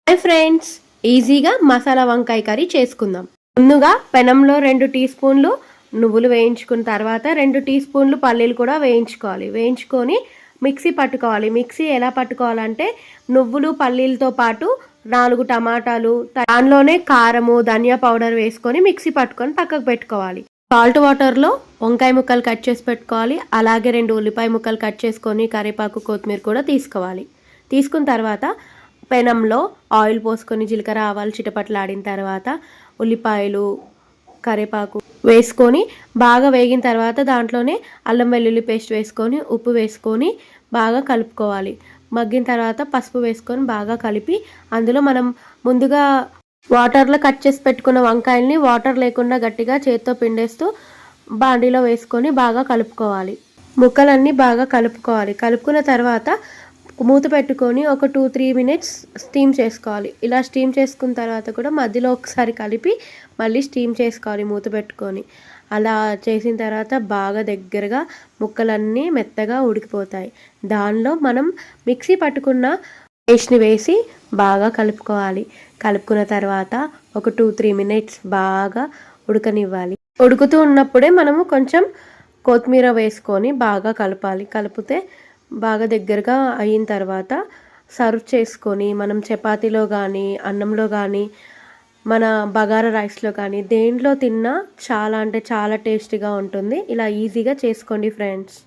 Hi friends, ఈజీగా మసాలా వంకాయ curry చేసుకుందాం. ముందుగా పెనంలో 2 టీ స్పూన్లు నువ్వులు వేయించుకున్న తర్వాత 2 టీ స్పూన్లు పల్లీలు కూడా వేయించుకొని మిక్సీ పట్టుకోవాలి. మిక్సీ ఎలా పట్టుకోవాలంటే నువ్వులు పల్లీలతో పాటు 4 టమాటాలు, దానిలోనే కారము ధనియా పౌడర్ వేసుకొని మిక్సీ పట్టుకొని పక్కకు పెట్టుకోవాలి. సాల్ట్ వాటర్లో వంకాయ ముక్కలు కట్ చేసి పెట్టుకోవాలి. అలాగే 2 ఉల్లిపాయ ముక్కలు కట్ చేసుకొని కరివేపాకు కొత్తిమీర కూడా తీసుకోవాలి. తీసుకున్న తర్వాత పెనంలో ఆయిల్ పోసుకొని జీలకర్ర ఆవాలు చిటపట్లాడిన తర్వాత ఉల్లిపాయలు కరివేపాకు వేసుకొని బాగా వేగిన తర్వాత దాంట్లోనే అల్లం వెల్లుల్లి పేస్ట్ వేసుకొని ఉప్పు వేసుకొని బాగా కలుపుకోవాలి. మగ్గిన తర్వాత పసుపు వేసుకొని బాగా కలిపి అందులో మనం ముందుగా వాటర్లో కట్ చేసి పెట్టుకున్న వంకాయల్ని వాటర్ లేకుండా గట్టిగా చేత్తో పిండేస్తూ బాండీలో వేసుకొని బాగా కలుపుకోవాలి. ముక్కలన్నీ బాగా కలుపుకోవాలి. కలుపుకున్న తర్వాత మూత పెట్టుకొని ఒక 2-3 మినిట్స్ స్టీమ్ చేసుకోవాలి. ఇలా స్టీమ్ చేసుకున్న తర్వాత కూడా మధ్యలో ఒకసారి కలిపి మళ్ళీ స్టీమ్ చేసుకోవాలి మూత పెట్టుకొని. అలా చేసిన తర్వాత బాగా దగ్గరగా ముక్కలన్నీ మెత్తగా ఉడికిపోతాయి. దానిలో మనం మిక్సీ పట్టుకున్న పేస్ట్ని వేసి బాగా కలుపుకోవాలి. కలుపుకున్న తర్వాత ఒక 2-3 మినిట్స్ బాగా ఉడకనివ్వాలి. ఉడుకుతూ ఉన్నప్పుడే మనము కొంచెం కొత్తిమీర వేసుకొని బాగా కలపాలి. కలిపితే బాగా దగ్గరగా అయిన తర్వాత సర్వ్ చేసుకొని మనం చపాతీలో కానీ అన్నంలో కానీ మన బగారా రైస్లో కానీ దేంట్లో తిన్నా చాలా అంటే చాలా టేస్టీగా ఉంటుంది. ఇలా ఈజీగా చేసుకోండి ఫ్రెండ్స్.